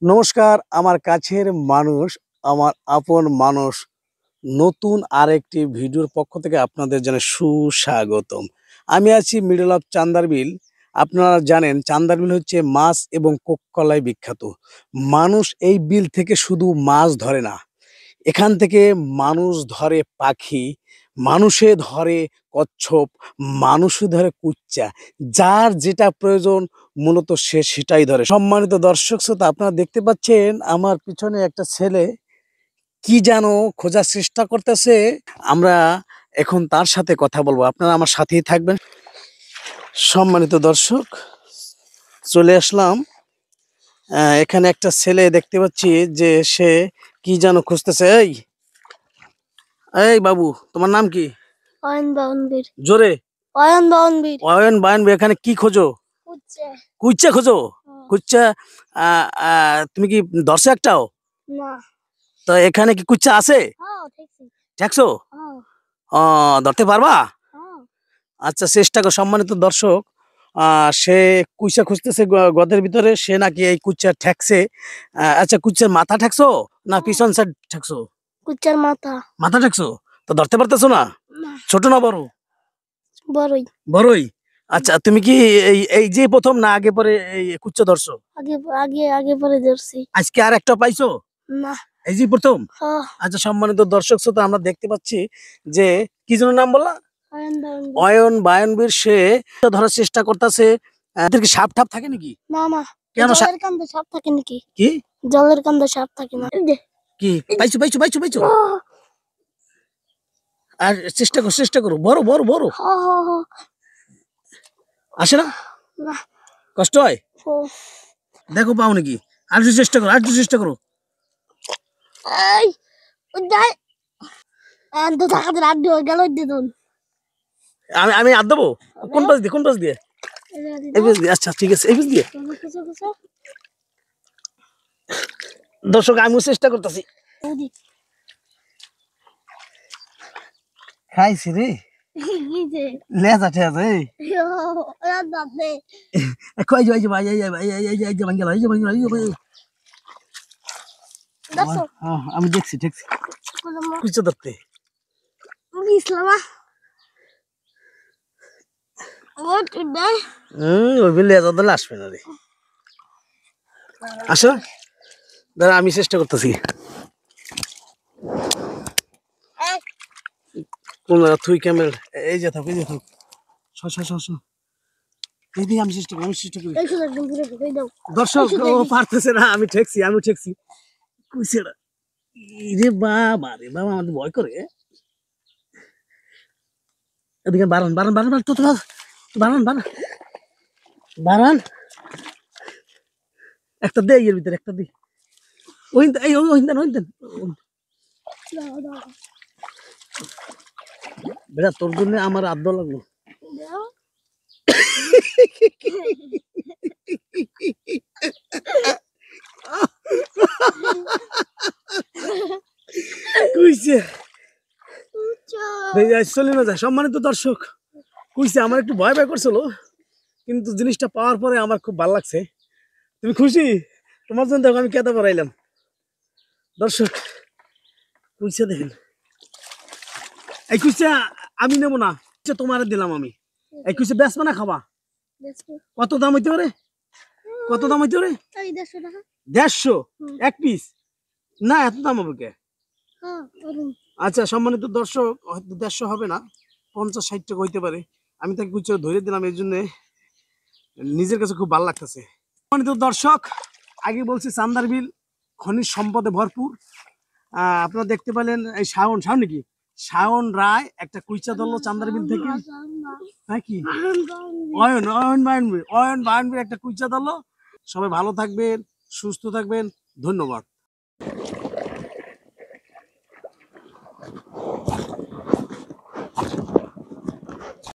নমস্কার, আমার কাছের মানুষ, আমার আপন মানুষ, নতুন আরেকটি ভিডিওর পক্ষ থেকে আপনাদের জানাই সুস্বাগতম। আমি আছি মিডল অফ চান্দারবিল। আপনারা জানেন চান্দারবিল হচ্ছে মাছ এবং কোক কলায় বিখ্যাত। মানুষ এই বিল থেকে শুধু মাছ ধরে না, এখান থেকে মানুষ ধরে পাখি, মানুষে ধরে কচ্ছপ, মানুষে ধরে কুচ্চা। যার যেটা প্রয়োজন মূলত সে সেটাই ধরে। সম্মানিত দর্শক শ্রোতা, আপনারা দেখতে পাচ্ছেন আমার পিছনে একটা ছেলে কি যেন খোঁজার চেষ্টা করতেছে। আমরা এখন তার সাথে কথা বলবো, আপনারা আমার সাথেই থাকবেন। সম্মানিত দর্শক, চলে আসলাম। এখানে একটা ছেলে দেখতে পাচ্ছি যে সে কি যেন খুঁজতেছে। এই এই বাবু, তোমার নাম কি? অয়ন বাউনবীর। জোরে। অয়ন বাউনবীর। অয়ন বায়ন, এখানে কি খোঁজো? কুচ্চা। কুচ্চা খোঁজো? হ্যাঁ। কুচ্চা? তুমি কি ধরছো একটাও? না। তো এখানে কি কুচ্চা আছে? হ্যাঁ, দেখছি। দেখছো? হ্যাঁ। ধরতে পারবা? হ্যাঁ। আচ্ছা, চেষ্টা করো। সম্মানিত দর্শক, সে কুইচা খুঁজতেছে গদের ভিতরে। সে নাকি এই কুচ্চা ঠেকছে। আচ্ছা, কুচ্চার মাথা ঠেকছো না পিছন সাইড ঠেকছো? কুচ্চার মাথা। মাথা ঠেকছো? তো ধরতে পারতেছো না? না। ছোট না বড়? বড়ই। বড়ই। আচ্ছা, তুমি কি এই এই যে প্রথম না আগে পরে এই কুচ্চা ধরছো? আগে আগে আগে পরে ধরছি। আজকে আর একটা পাইছো? না। এই যে প্রথম? হ্যাঁ। আচ্ছা, সম্মানিত দর্শক শ্রোতা, আমরা দেখতে পাচ্ছি যে কি যেন নাম বললা? অয়ন বাউনবীর। অয়ন বায়নবীর। সে ধরার চেষ্টা করতেছে। এদের কি সাপ ঠাপ থাকে নাকি? না না। কেন জলের কান্দে সাপ থাকে নাকি? কি জলের কান্দে সাপ থাকে না। কি পাইছো পাইছো পাইছো পাইছো? আর চেষ্টা করো, চেষ্টা করো। বড় বড় বড় আসে না? না। কষ্ট হয়? দেখো পাও নাকি? আর একটু চেষ্টা করো, আর একটু চেষ্টা করো। এই উদ্দাই এন্ড থাকাতে রাত হয়ে গেল দিদুন। আমি আমি আর দেবো। কোন পাশ দিয়ে, কোন পাশ দিয়ে? এই পাশ দিয়ে। আচ্ছা, ঠিক আছে, এই পাশ দিয়ে। দর্শক, আমিও চেষ্টা করতেছি। খাইছি রে লেজা ঠেজা। এই কই যাই যে ভাই, এই যে ভাঙ্গা এই যে ভাঙ্গা এই যে ভাই। আমি দেখছি দেখছি কিছু ধরতে। ওই বিলে লেজা ধরলে আসবে না রে। আসো, দাঁড়া, আমি চেষ্টা করতেছি। কোন তুই ক্যামেল এই যে থাক, এই যে থাক। এই আমি চেষ্টা করি, আমি চেষ্টা করি। দর্শক, ও পারতেছে না। আমি ঠেকছি, আমি ঠেকছি। কইছে না রে বাবা, রে বাবা, আমার ভয় করে। এদিকে বারান বারান বারান তো তোমার বারান বারান বারান একটা দে, এর ভিতরে একটা দে। ওই এই ওই দেন, ওই দেন। বেটা, তোর জন্য আমার আদ্য লাগলো। কইছে চলে না যায়। সম্মানিত দর্শক, কইছে আমার একটু ভয় ভয় করছিল, কিন্তু জিনিসটা পাওয়ার পরে আমার খুব ভালো লাগছে। তুমি খুশি? তোমার জন্য দেখো আমি কেটে পড়াইলাম। দর্শক, কইছে দেখেন, এই কইছে আমি নেবো না, তোমার দিলাম আমি। এই কইছে বেচবা না খাবা? কত দাম হইতে পারে? কত দাম হইতে পারে? 150 এক পিস? না, এত দাম হবে কে? আচ্ছা, সম্মানিত দর্শক, হয়তো 150 হবে না, 50-60 টাকা হইতে পারে। আমি তাকে কিছু ধরে দিলাম, এর জন্য নিজের কাছে খুব ভালো লাগতেছে। সম্মানিত দর্শক, আগে বলছি চান্দারবিল খনিজ সম্পদে ভরপুর। আপনারা দেখতে পেলেন এই শাওন নাকি শাওন রায় একটা কুইচা ধরলো চান্দারবিল থেকে। হ্যাঁ, কি অয়ন অয়ন বায়নবীর, অয়ন বায়নবীর একটা কুইচা ধরলো। সবাই ভালো থাকবেন, সুস্থ থাকবেন। ধন্যবাদ।